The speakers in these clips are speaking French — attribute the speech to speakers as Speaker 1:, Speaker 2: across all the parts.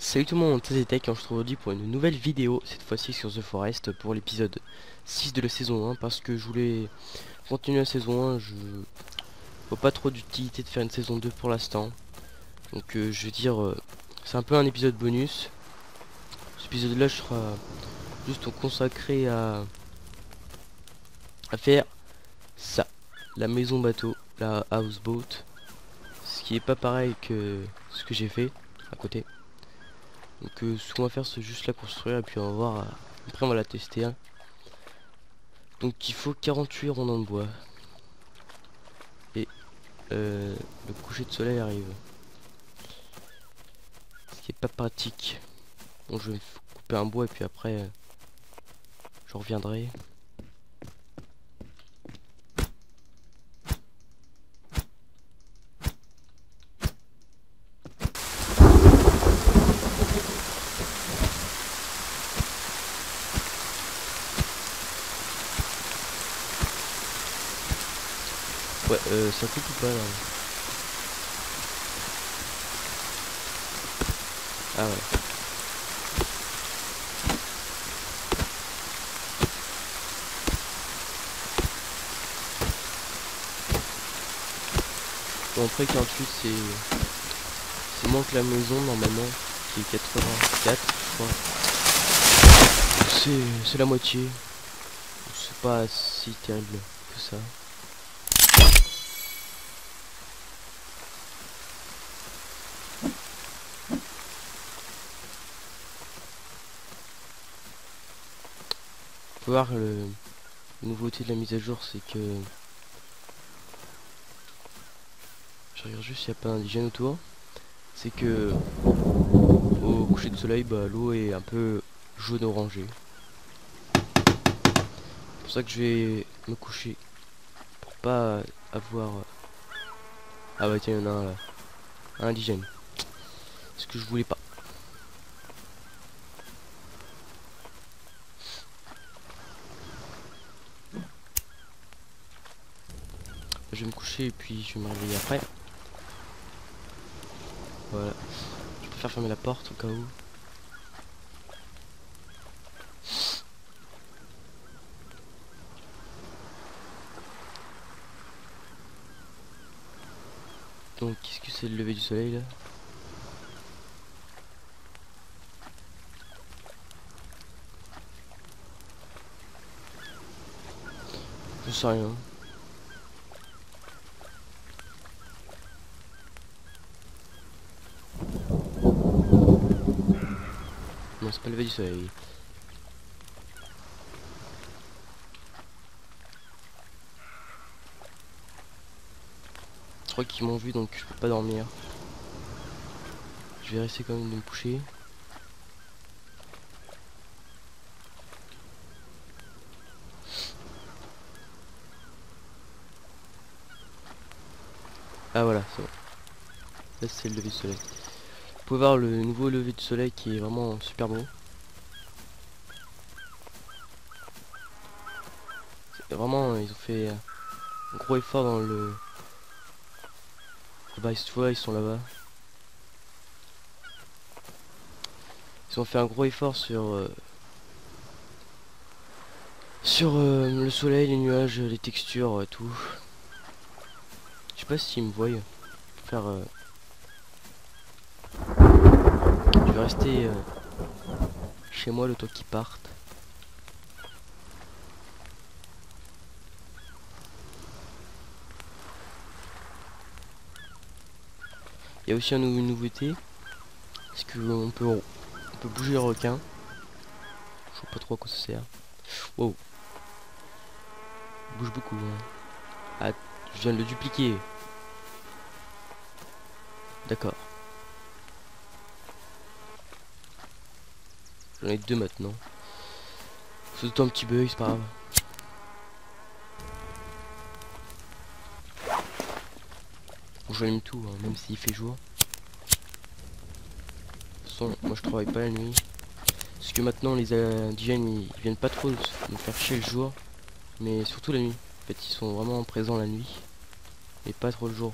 Speaker 1: Salut tout le monde, c'est Tech et on se retrouve aujourd'hui pour une nouvelle vidéo, cette fois-ci sur The Forest pour l'épisode 6 de la saison 1 parce que je voulais continuer la saison 1, je vois pas trop d'utilité de faire une saison 2 pour l'instant. Donc je veux dire, c'est un peu un épisode bonus. Cet épisode là sera juste consacré à faire ça, la maison bateau, la houseboat. Ce qui est pas pareil que ce que j'ai fait à côté. Donc ce qu'on va faire c'est juste la construire et puis on va voir, après on va la tester hein. Donc il faut 48 rondins de bois. Et le coucher de soleil arrive. Ce qui est pas pratique. Bon je vais couper un bois et puis après je reviendrai. Ouais ça coupe ou pas là? Ah ouais. Bon après 48 c'est moins que la maison normalement qui est 84 je crois. C'est la moitié. C'est pas si terrible que ça. Faut voir la nouveauté de la mise à jour, c'est que je regarde juste s'il n'y a pas d'indigène autour. C'est que au coucher de soleil, bah, l'eau est un peu jaune orangé. C'est pour ça que je vais me coucher pour pas avoir. Ah bah tiens, il y en a un là, un indigène. Ce que je voulais pas. Je vais me coucher et puis je vais me réveiller après. Voilà. Je préfère fermer la porte au cas où. Donc qu'est-ce que c'est le lever du soleil là? Je sais rien. Non, c'est pas le lever du soleil. Je crois qu'ils m'ont vu donc je peux pas dormir. Je vais essayer quand même de me coucher. Ah voilà, c'est bon. Là c'est le lever du soleil. Vous pouvez voir le nouveau lever du soleil qui est vraiment super beau. Vraiment ils ont fait un gros effort dans le... Bah ils sont là-bas. Ils ont fait un gros effort sur le soleil, les nuages, les textures, tout. Je sais pas s'ils me voient faire... Je vais rester chez moi le temps qu'ils partent. Il y a aussi une nouveauté. C'est qu'on peut bouger le requin. Je sais pas trop à quoi ça sert. Wow. Il bouge beaucoup. Hein. Ah, je viens de le dupliquer. D'accord. J'en ai deux maintenant. C'est tout un petit bug, c'est pas grave. Bon, j'allume tout, hein, même s'il fait jour. De toute façon, moi je travaille pas la nuit. Parce que maintenant les indigènes ils viennent pas trop nous faire chier le jour. Mais surtout la nuit. En fait ils sont vraiment présents la nuit. Et pas trop le jour.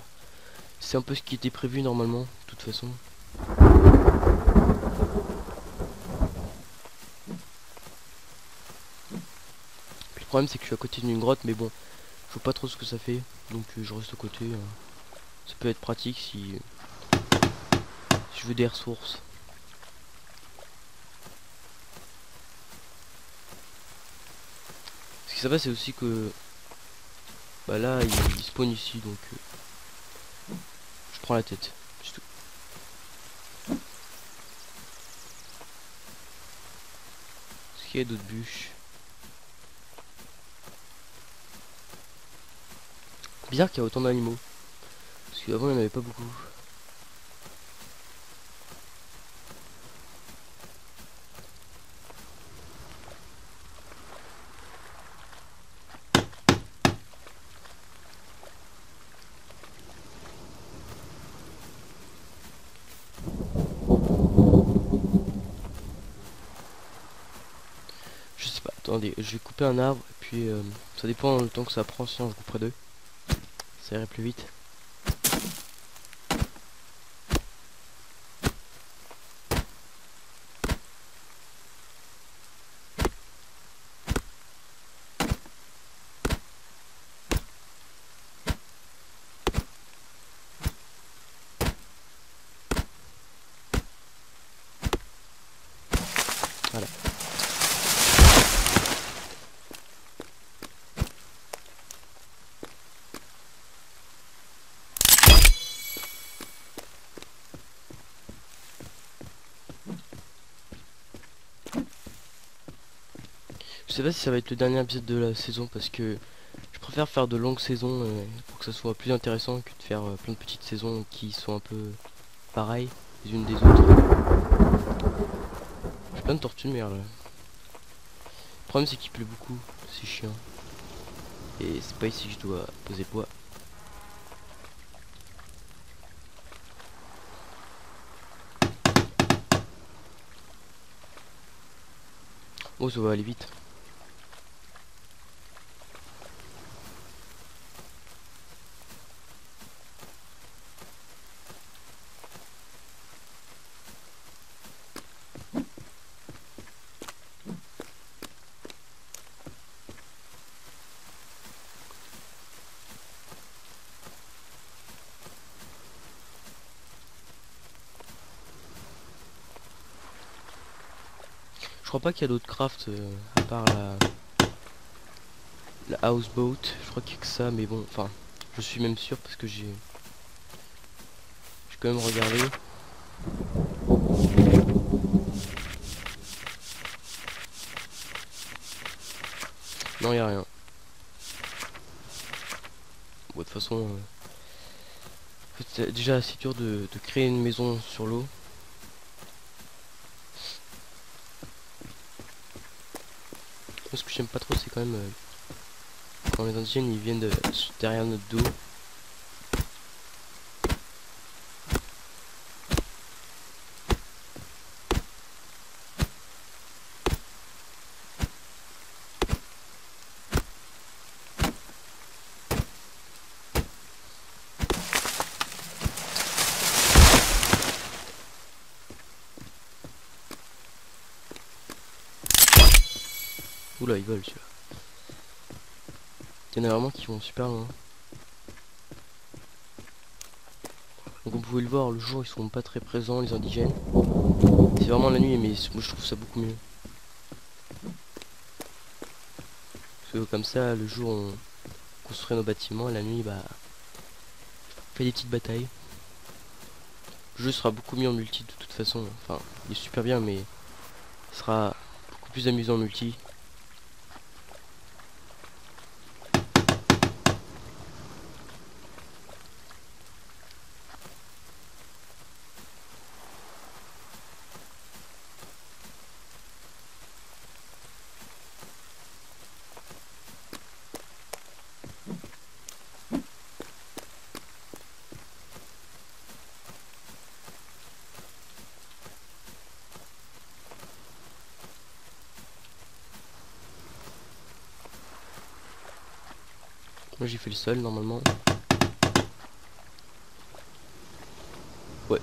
Speaker 1: C'est un peu ce qui était prévu normalement, de toute façon. problème c'est que je suis à côté d'une grotte, mais bon, je vois pas trop ce que ça fait, donc je reste à côté. Ça peut être pratique si je veux des ressources. Ce qui se passe c'est aussi que bah là il spawn ici, donc je prends la tête. C'est tout. Est-ce qu'il y a d'autres bûches? Bizarre qu'il y a autant d'animaux. Parce qu'avant il n'y en avait pas beaucoup. Je sais pas, attendez, je vais couper un arbre et puis ça dépend le temps que ça prend, sinon je couperai deux. Ça irait plus vite. Voilà. Je sais pas si ça va être le dernier épisode de la saison parce que je préfère faire de longues saisons pour que ça soit plus intéressant que de faire plein de petites saisons qui sont un peu pareilles les unes des autres. J'ai plein de tortues de merde là. Le problème c'est qu'il pleut beaucoup, c'est chiant. Et c'est pas ici que je dois poser bois. Oh ça va aller vite. Je crois pas qu'il y a d'autres crafts à part la houseboat. Je crois qu'il y a que ça, mais bon, enfin, je suis même sûr parce que j'ai quand même regardé. Non, y a rien. Bon, de toute façon, en fait, c'est déjà assez dur de créer une maison sur l'eau. Ce que j'aime pas trop, c'est quand même quand les indigènes ils viennent derrière notre dos. Oula, ils volent celui-là. Il y en a vraiment qui vont super loin. Donc vous pouvez le voir, le jour ils sont pas très présents les indigènes. C'est vraiment la nuit, mais moi je trouve ça beaucoup mieux. Parce que comme ça, le jour on construit nos bâtiments, et la nuit bah on fait des petites batailles. Le jeu sera beaucoup mieux en multi de toute façon. Enfin, il est super bien, mais il sera beaucoup plus amusant en multi. Moi j'ai fait le sol normalement. Ouais.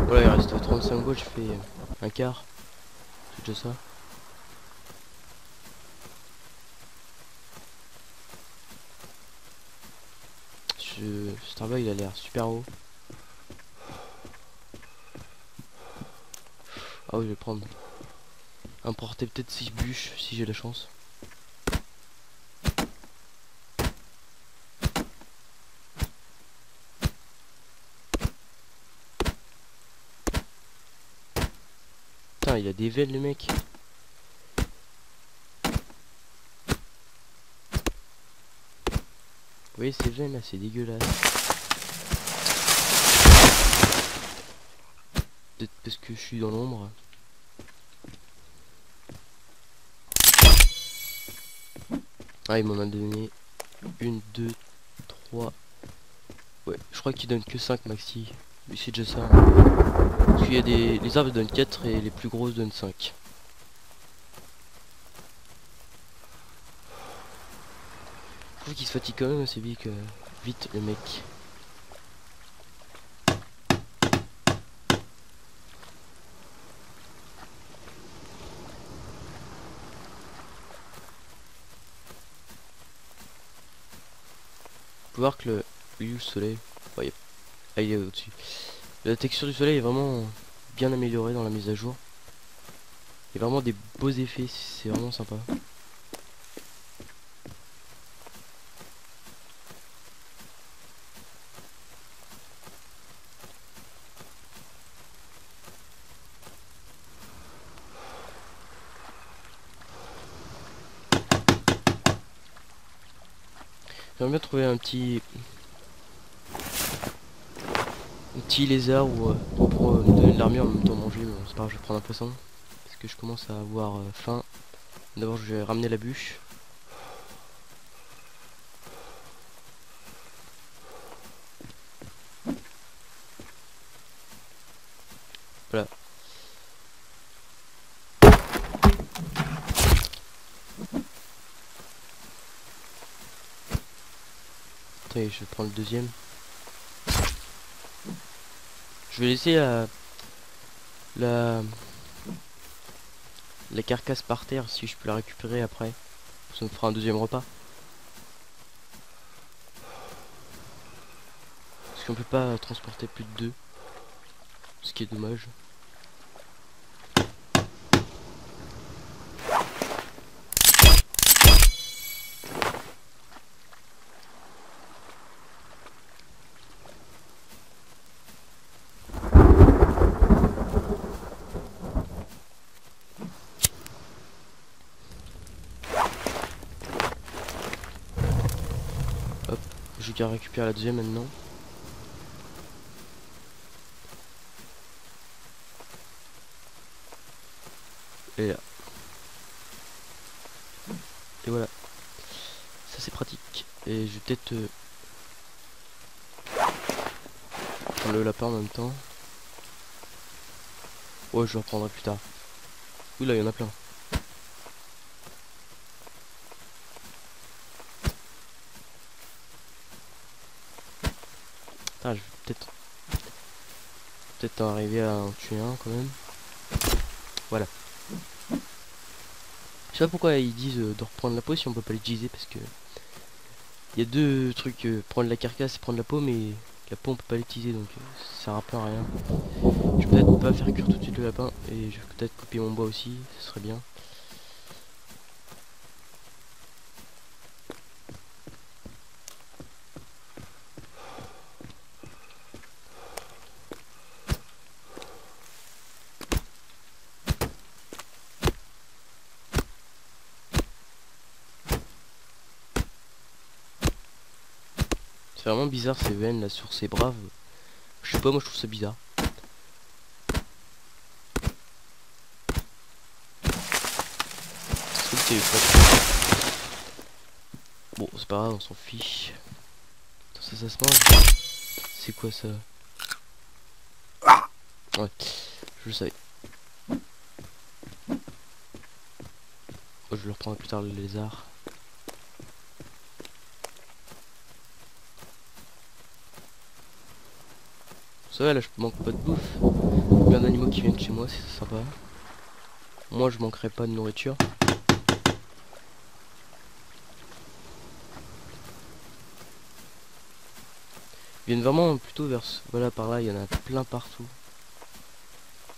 Speaker 1: Voilà, il reste 35 balles, je fais un quart. C'est déjà ça. Cet endroit il a l'air super haut. Ah oui, je vais prendre. Importer peut-être 6 bûches si j'ai la chance. Putain, il a des veines le mec. Vous voyez ces veines là, c'est dégueulasse. Peut-être parce que je suis dans l'ombre. Ah, il m'en a donné 1, 2, 3. Ouais, je crois qu'il donne que 5 maxi. Mais c'est déjà ça. Parce qu'il y a des. Les arbres donnent 4 et les plus grosses donnent 5. Je trouve qu'il se fatigue quand même assez vite, vite le mec. Faut voir que le soleil. Ouais, ah, il est au-dessus. La texture du soleil est vraiment bien améliorée dans la mise à jour. Il y a vraiment des beaux effets, c'est vraiment sympa. J'aimerais bien trouver un petit lézard ou pour me donner de l'armure en même temps manger, mais bon, c'est pas grave, je vais prendre un poisson parce que je commence à avoir faim. D'abord je vais ramener la bûche. Voilà. Attendez, je vais prendre le deuxième. Je vais laisser la carcasse par terre si je peux la récupérer après. Ça me fera un deuxième repas. Parce qu'on peut pas transporter plus de 2. Ce qui est dommage. Hop, j'ai qu'à récupérer la deuxième maintenant. Et là. Et voilà. Ça c'est pratique. Et je vais peut-être prendre le lapin en même temps. Ouais, je le reprendrai plus tard. Oula, il y en a plein. Putain, je vais peut-être arriver à en tuer un quand même. Voilà. Je sais pas pourquoi ils disent de reprendre la peau si on peut pas l'utiliser, parce que il y a deux trucs, prendre la carcasse et prendre la peau, mais la peau on peut pas l'utiliser, donc ça sert un peu à rien. Je vais peut-être pas faire cuire tout de suite le lapin, et je vais peut-être couper mon bois aussi, ce serait bien. C'est vraiment bizarre ces veines là sur ses bras. Je sais pas, moi je trouve ça bizarre. Bon, c'est pas grave, on s'en fiche. Attends, ça se mange. C'est quoi ça? Ouais, je le savais. Oh, je le reprendrai plus tard le lézard. Ça va, là je manque pas de bouffe. Il y a plein d'animaux qui viennent chez moi, c'est sympa. Moi je manquerai pas de nourriture. viennent vraiment plutôt vers voilà, par là, il y en a plein partout.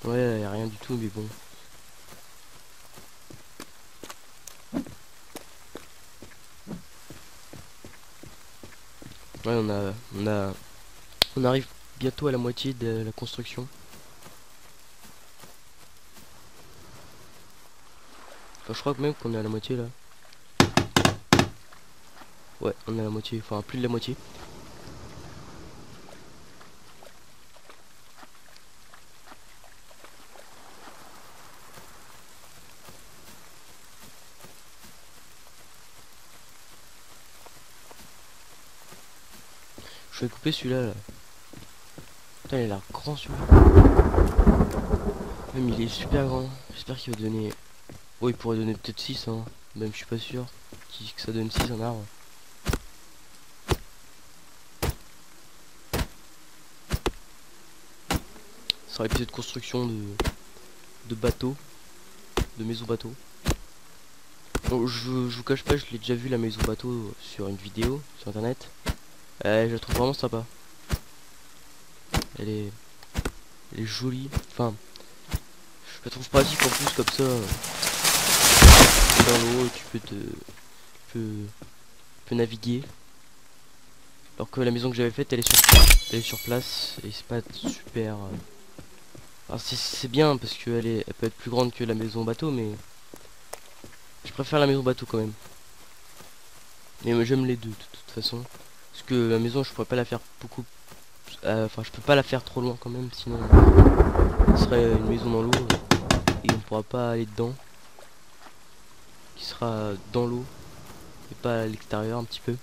Speaker 1: Ouais, il n'y a rien du tout, mais bon. Ouais, on arrive bientôt à la moitié de la construction. Enfin, je crois que même qu'on est à la moitié là. Ouais, on est à la moitié, enfin plus de la moitié. Je vais couper celui-là là. Putain, il a l'air grand celui-là. Même il est super grand. J'espère qu'il va donner. Oh, il pourrait donner peut-être 6 hein. Même je suis pas sûr que ça donne 6 un arbre. Ça sera l'épisode de construction de bateaux. De maison bateau. Bon, je vous cache pas, je l'ai déjà vu la maison bateau sur une vidéo sur internet. Je la trouve vraiment sympa. Elle est, elle est jolie. Enfin, je la trouve pratique en plus comme ça. Dans l'eau, tu peux naviguer. Alors que la maison que j'avais faite, elle est sur place et c'est pas super. Alors c'est bien parce qu'elle peut être plus grande que la maison bateau, mais je préfère la maison bateau quand même. Et j'aime les deux de toute façon. Parce que la maison, je pourrais pas la faire beaucoup. Enfin, je peux pas la faire trop loin quand même, sinon ce serait une maison dans l'eau et on pourra pas aller dedans. Qui sera dans l'eau et pas à l'extérieur un petit peu.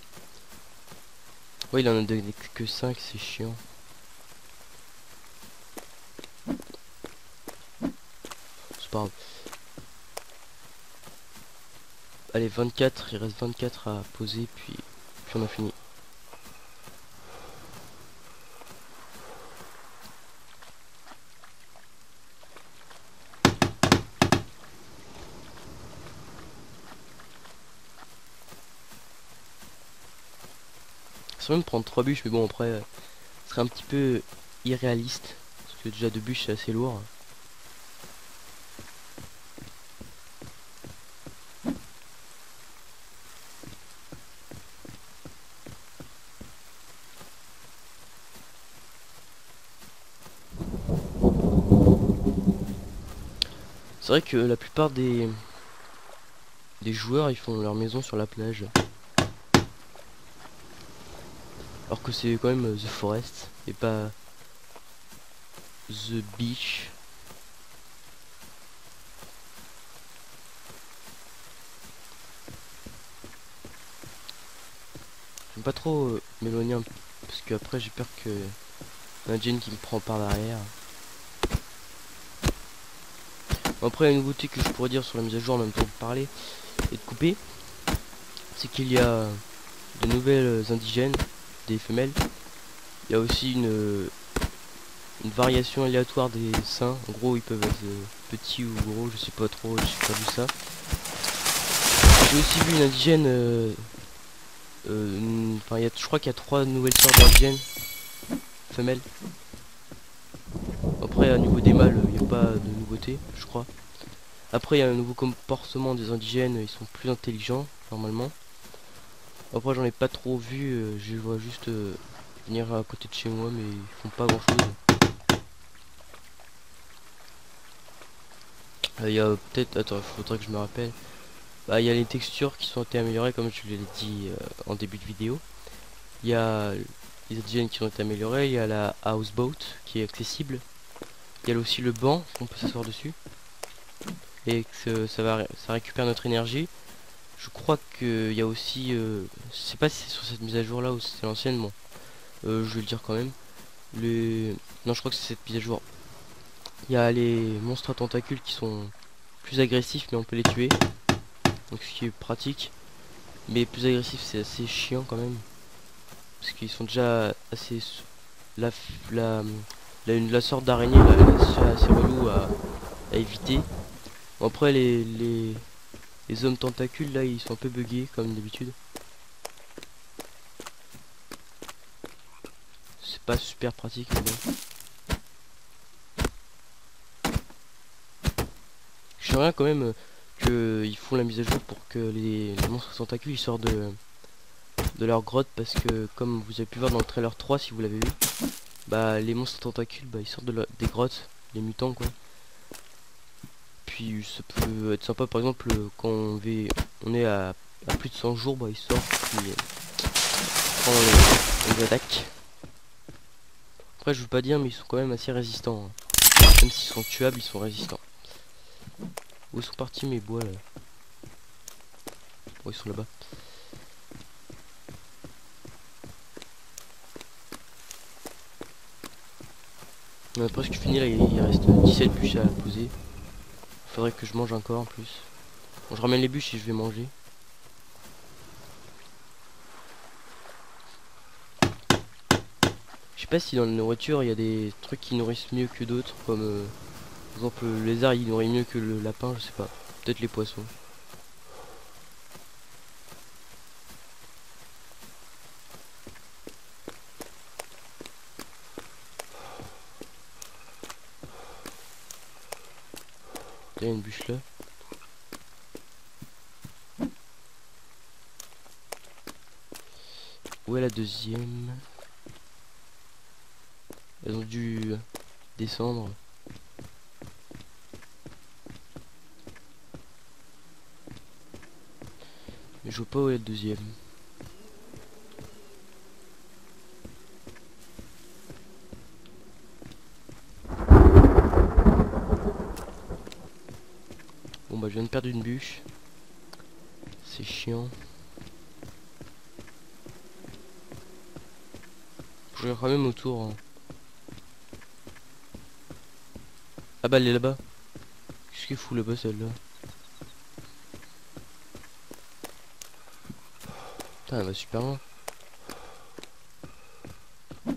Speaker 1: Ouais, il en a donné que 5, c'est chiant. C'est pas grave. Allez, 24, il reste 24 à poser, puis on a fini. Ça va même prendre 3 bûches, mais bon, après, ce serait un petit peu irréaliste. Parce que déjà 2 bûches, c'est assez lourd. C'est vrai que la plupart des joueurs, ils font leur maison sur la plage. Alors que c'est quand même The Forest et pas The Beach. J'aime pas trop m'éloigner parce que après j'ai peur que y a un Jane qui me prend par derrière. Après, une nouveauté que je pourrais dire sur la mise à jour en même temps de parler et de couper, c'est qu'il y a de nouvelles indigènes, des femelles. Il y a aussi une variation aléatoire des seins. En gros, ils peuvent être petits ou gros, je sais pas trop, j'ai pas vu ça. J'ai aussi vu une indigène. Enfin, je crois qu'il y a 3 nouvelles sortes d'indigènes femelles. Après, au niveau des mâles, il n'y a pas de nouveauté, je crois. Après, il y a un nouveau comportement des indigènes, ils sont plus intelligents, normalement. Après, j'en ai pas trop vu, je les vois juste venir à côté de chez moi, mais ils font pas grand chose. Il y a peut-être, attends, faudrait que je me rappelle. Bah, il y a les textures qui sont été améliorées, comme je l'ai dit en début de vidéo. Il y a les indigènes qui ont été améliorés, il y a la houseboat qui est accessible. Il y a aussi le banc, on peut s'asseoir dessus. Et que ça récupère notre énergie. Je crois qu'il y a aussi, je sais pas si c'est sur cette mise à jour là ou si c'est l'ancienne, bon, je vais le dire quand même. Non, je crois que c'est cette mise à jour. Il y a les monstres à tentacules qui sont plus agressifs, mais on peut les tuer. Donc ce qui est pratique. Mais plus agressif, c'est assez chiant quand même. Parce qu'ils sont déjà assez... La sorte d'araignée là, est assez relou à éviter. Bon, après les hommes tentacules là, ils sont un peu buggés comme d'habitude. pas super pratique, mais bon. J'aimerais quand même qu'ils font la mise à jour pour que les monstres tentacules ils sortent de leur grotte, parce que comme vous avez pu voir dans le trailer 3 si vous l'avez vu, bah les monstres tentacules bah ils sortent des grottes, les mutants quoi. Puis ça peut être sympa par exemple quand on est à plus de 100 jours, bah ils sortent puis prend les attaques. Après je veux pas dire mais ils sont quand même assez résistants, hein. Même s'ils sont tuables ils sont résistants. Où sont partis mes bois là? Oh, ils sont là-bas. On a presque fini là, il reste 17 bûches à poser. Faudrait que je mange encore en plus. Bon, je ramène les bûches et je vais manger. Je sais pas si dans la nourriture il y a des trucs qui nourrissent mieux que d'autres, comme par exemple le lézard il nourrit mieux que le lapin, je sais pas. Peut-être les poissons. Il y a une bûche là. Où est la deuxième? Elles ont dû descendre. Mais je vois pas où est la deuxième. Bon bah je viens de perdre une bûche. C'est chiant. Je regarde quand même autour, hein. Ah bah elle est là-bas. Qu'est-ce qu'il fout là-bas celle-là? Putain elle va super loin. Bon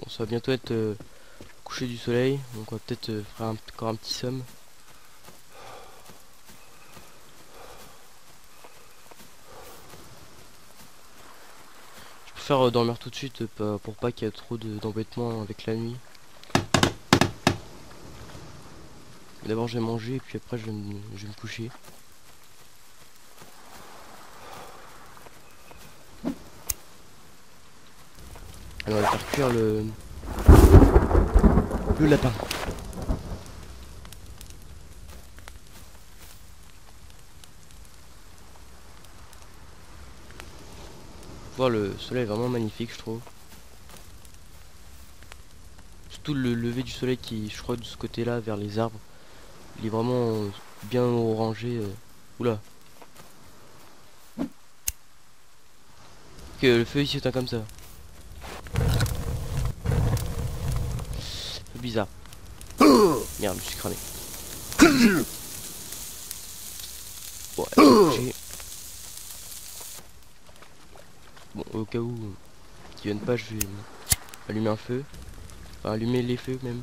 Speaker 1: ça va bientôt être coucher du soleil. Donc on va peut-être faire encore un petit somme. Je préfère dormir tout de suite pour pas qu'il y ait trop d'embêtements avec la nuit. D'abord je vais manger et puis après je vais me coucher. Alors on va faire cuire le lapin. Voir le soleil est vraiment magnifique je trouve. Surtout le lever du soleil qui je crois de ce côté là vers les arbres. Il est vraiment bien orangé. Oula. Que le feu il s'éteint comme ça. C'est bizarre. Merde, je me suis cramé. Bon, j'ai... Bon, au cas où qu'ils viennent pas, je vais allumer un feu. Enfin, allumer les feux même.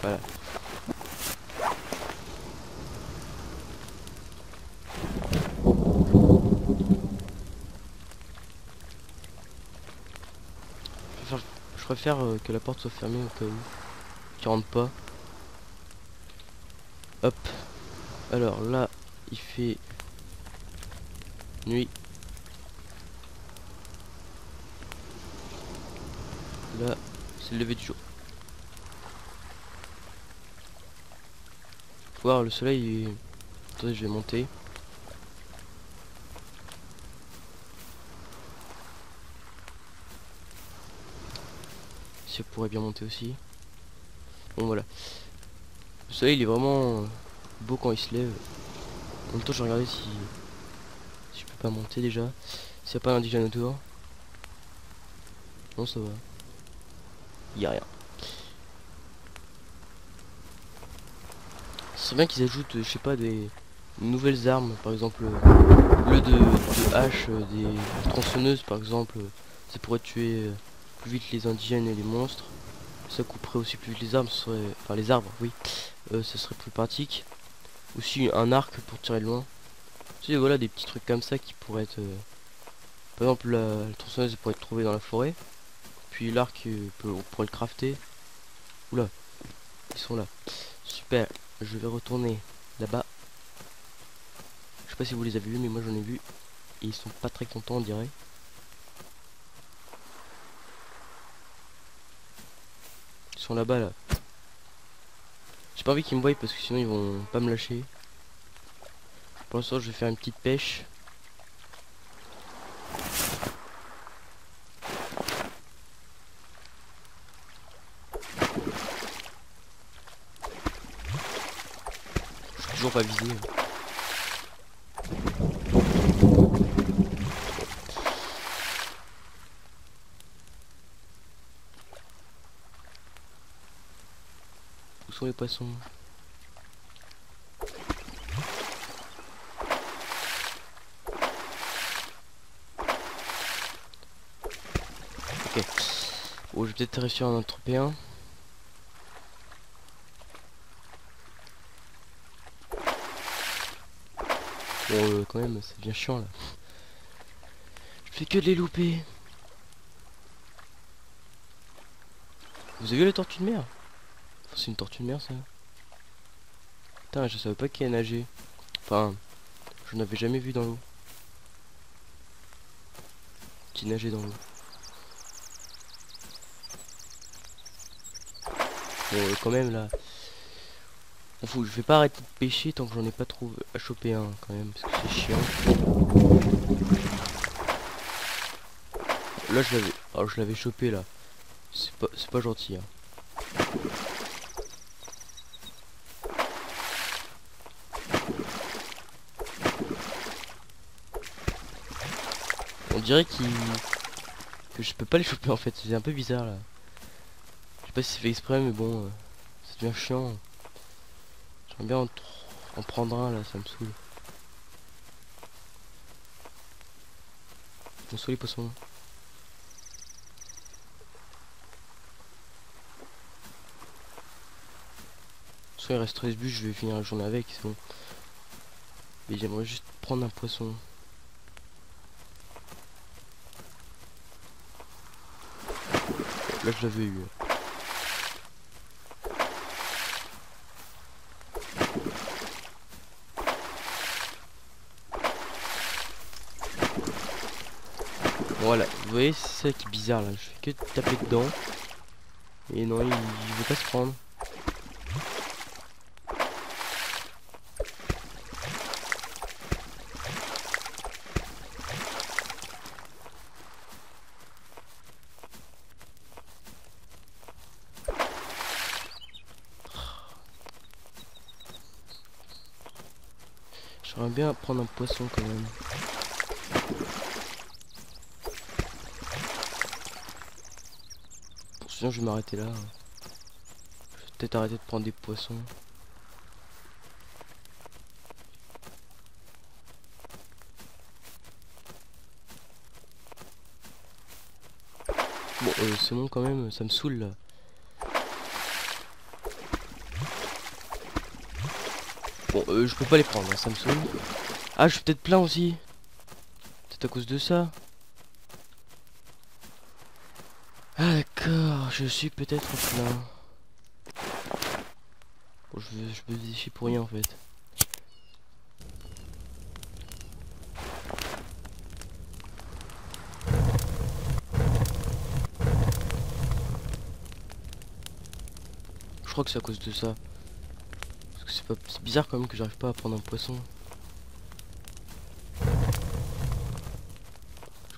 Speaker 1: Voilà. Je préfère que la porte soit fermée au cas où tu rentres pas. Hop. Alors là, il fait nuit. Là, c'est le lever du jour. Faut voir le soleil. Attendez, je vais monter. Si elle pourrait bien monter aussi. Bon voilà. Le soleil il est vraiment beau quand il se lève. En même temps je vais regarder si je peux pas monter déjà. S'il n'y a pas d'indigène autour. Non ça va. Il n'y a rien. Ce serait bien qu'ils ajoutent, je sais pas, des nouvelles armes. Par exemple, au lieu de haches, des tronçonneuses par exemple. Ça pourrait tuer plus vite les indigènes et les monstres. Ça couperait aussi plus vite les arbres, enfin les arbres, oui. Ce serait plus pratique. Aussi un arc pour tirer de loin. Tu sais, voilà des petits trucs comme ça qui pourraient être... par exemple la tronçonneuse pourrait être trouvée dans la forêt. Puis l'arc on pourrait le crafter. Oula, ils sont là. Super, je vais retourner là-bas. Je sais pas si vous les avez vus mais moi j'en ai vu. Et ils sont pas très contents on dirait. Ils sont là-bas là. J'ai pas envie qu'ils me voient parce que sinon ils vont pas me lâcher. Pour l'instant je vais faire une petite pêche. Je suis toujours pas visé. Où sont les poissons? Ok. Oh, je vais peut-être réussir à en attraper un. Bon, quand même, ça devient chiant là. Je fais que de les louper. Vous avez vu la tortue de mer? Enfin, c'est une tortue de mer ça. Putain, je savais pas qu'elle nageait. Enfin, je n'avais jamais vu dans l'eau. Qui nageait dans l'eau. Bon, quand même là. Je vais pas arrêter de pêcher tant que j'en ai pas trouvé à choper un quand même parce que c'est chiant. Là je l'avais. Oh, je l'avais chopé là. C'est pas gentil. Hein. On dirait que je peux pas les choper en fait. C'est un peu bizarre là. Je sais pas si c'est fait exprès mais bon, ça devient chiant. J'aimerais bien en prendre un là, ça me saoule. Bonsoir les poissons. Soit il reste 13 bûches, je vais finir la journée avec, c'est bon. Mais j'aimerais juste prendre un poisson. Là je l'avais eu. Voilà, vous voyez c'est ça qui est bizarre là, je fais que taper dedans. Et non, il veut pas se prendre. J'aimerais bien prendre un poisson quand même. Bon, sinon je vais m'arrêter là. Je vais peut-être arrêter de prendre des poissons. Bon, c'est bon quand même, ça me saoule là. Bon, je peux pas les prendre, hein, ça me saoule. Ah, je suis peut-être plein aussi. C'est à cause de ça. Ah d'accord, je suis peut-être plein. Bon, je me dis pour rien en fait. Je crois que c'est à cause de ça. Parce que c'est bizarre quand même que j'arrive pas à prendre un poisson. J'ai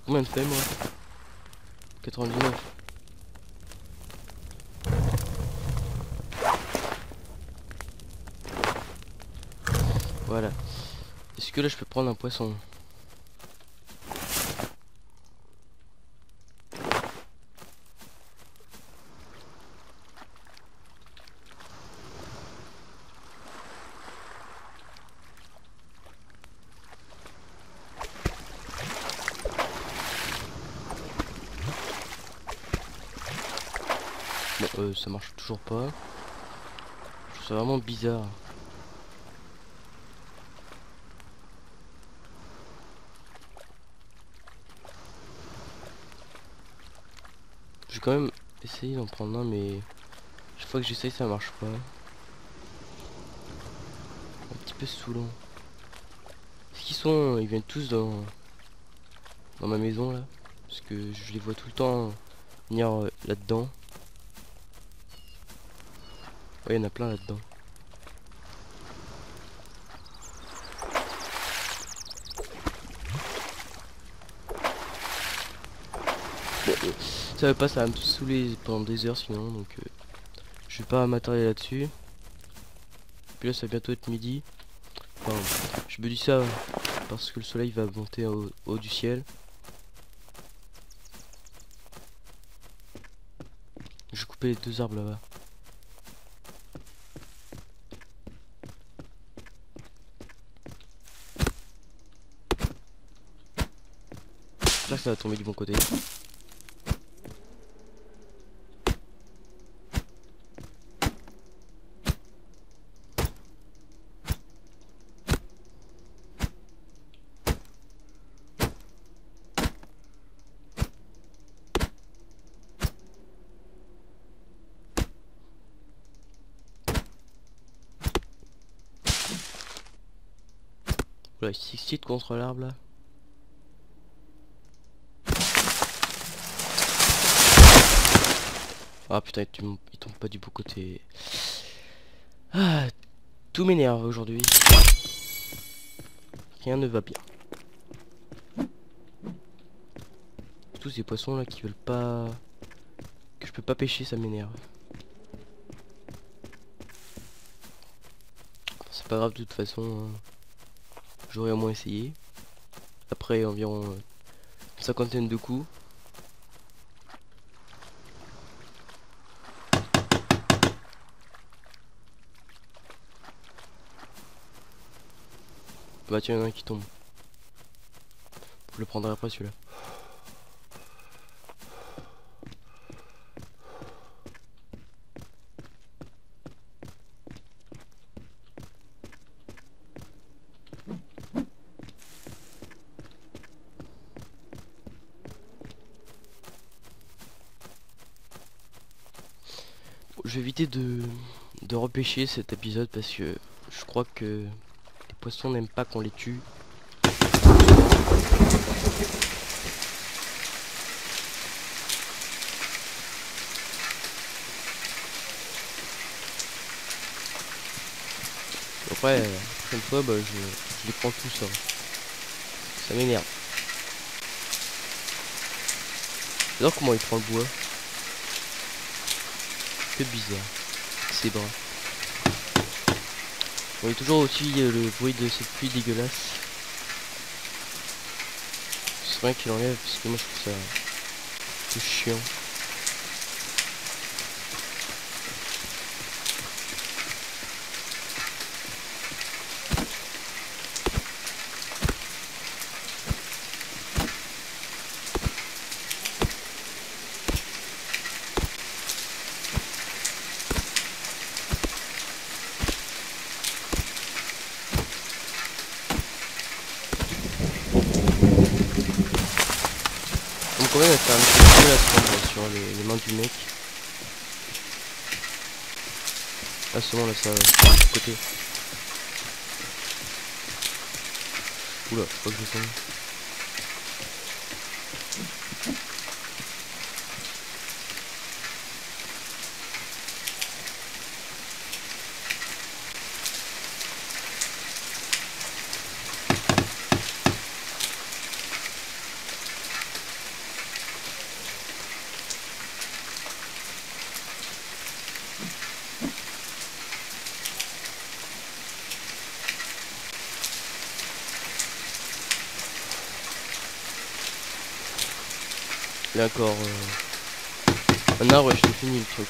Speaker 1: combien de feuilles moi? 99. Voilà. Est-ce que là je peux prendre un poisson? Bon, ça marche toujours pas. Je trouve ça vraiment bizarre. vais quand même essayer d'en prendre un, mais chaque fois que j'essaye ça marche pas. Un petit peu saoulant. Est-ce qu'ils sont... Ils viennent tous dans ma maison là? Parce que je les vois tout le temps venir là-dedans. Ouais, il y en a plein là-dedans. Bon, ça va pas, ça va me saouler pendant des heures sinon, donc je vais pas m'attarder là-dessus. Puis là, ça va bientôt être midi. Enfin, je me dis ça parce que le soleil va monter au haut du ciel. Je vais couper les 2 arbres là-bas. J'espère que ça va tomber du bon côté. Voilà, il s'excite contre l'arbre là. Ah putain, il tombe pas du bon côté. Ah, tout m'énerve aujourd'hui. Rien ne va bien. Tous ces poissons là qui veulent pas... Que je peux pas pêcher, ça m'énerve. C'est pas grave de toute façon. J'aurais au moins essayé. Après environ une cinquantaine de coups. Bah tiens, il y en a un qui tombe. Je le prendrai après celui-là. Bon, je vais éviter de repêcher cet épisode parce que je crois que les poissons n'aiment pas qu'on les tue. Après, la prochaine fois, bah, je les prends tous. Hein. Ça m'énerve. J'adore comment il prend le bois. C'est bizarre. Ses bras. On est toujours aussi le bruit de cette pluie dégueulasse. C'est vrai qu'il enlève parce que moi je trouve ça un peu chiant. Donc quand même elle fait un petit peu la sombre sur les mains du mec. Ah seulement là ça de côté. Oula, je crois que je tombe. Il y a encore un arbre et je t'ai fini le truc.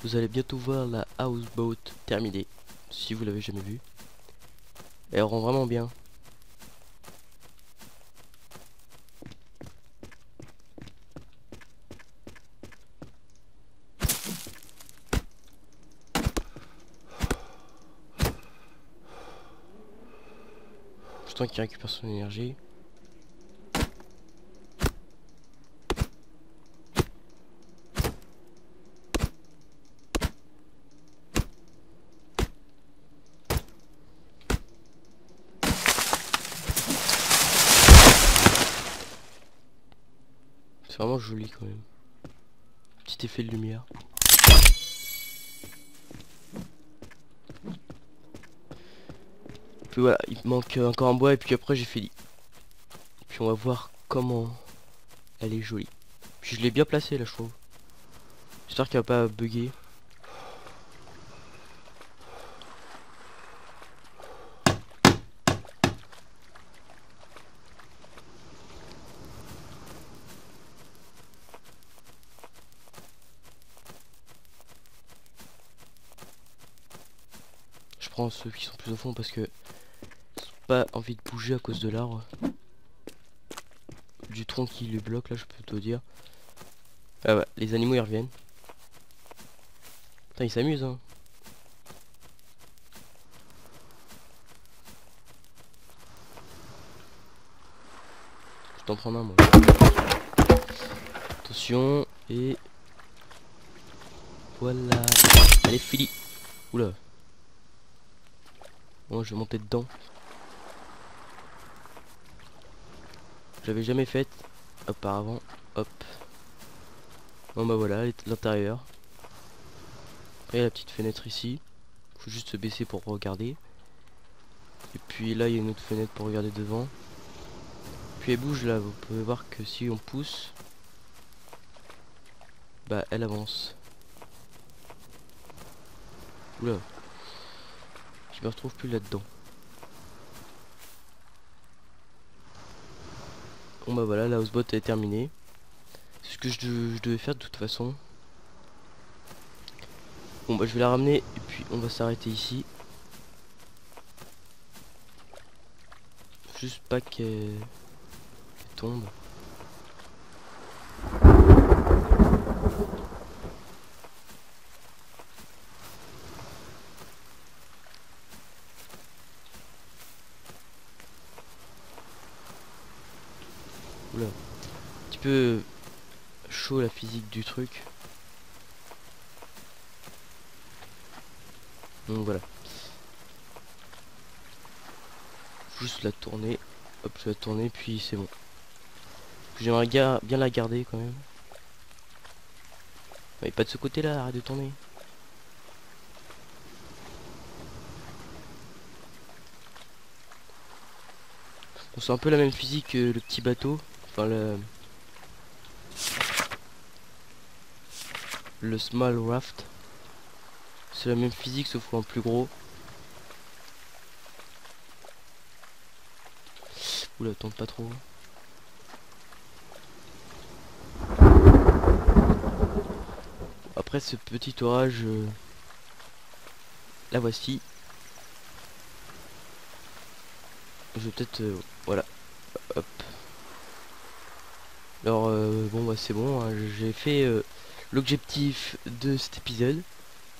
Speaker 1: vous allez bientôt voir la houseboat terminée, si vous l'avez jamais vue. Elle rend vraiment bien. Je sens qu'il récupère son énergie. C'est vraiment joli quand même. Petit effet de lumière. Puis voilà, il manque encore un bois et puis après j'ai fini. Puis on va voir comment elle est jolie. Puis je l'ai bien placée là, je trouve. J'espère qu'elle va pas bugger. Je prends ceux qui sont plus au fond parce que j'ai pas envie de bouger à cause de l'arbre. Du tronc qui les bloque là, je peux te dire. Ah ouais, les animaux ils reviennent. Putain, ils s'amusent hein. Je t'en prends un moi. Attention et voilà. Allez fini. Oula. Bon, je vais monter dedans. J'avais jamais fait auparavant. Hop. Bon bah voilà, l'intérieur. Après il y a la petite fenêtre ici. Faut juste se baisser pour regarder. Et puis là il y a une autre fenêtre pour regarder devant. Puis elle bouge là, vous pouvez voir que si on pousse, bah elle avance. Oula. Je me retrouve plus là-dedans. Bon bah voilà, la houseboat est terminée. C'est ce que je devais faire de toute façon. Bon bah je vais la ramener et puis on va s'arrêter ici. Juste pas qu'elle tombe. Oula. Un petit peu chaud la physique du truc. Donc voilà. Juste la tourner. Hop, je vais la tourner puis c'est bon. J'aimerais bien la garder quand même. Mais pas de ce côté là, arrête de tourner. Bon, c'est un peu la même physique que le petit bateau. Enfin le small raft. C'est la même physique sauf en plus gros. Oula, tombe pas trop. Après ce petit orage, la voici. Je vais peut-être, voilà, hop. Alors bon bah c'est bon, hein, j'ai fait l'objectif de cet épisode.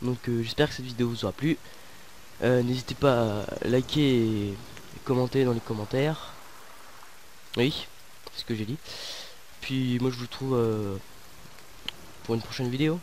Speaker 1: Donc j'espère que cette vidéo vous aura plu. N'hésitez pas à liker et commenter dans les commentaires. Oui, c'est ce que j'ai dit. Puis moi je vous retrouve pour une prochaine vidéo.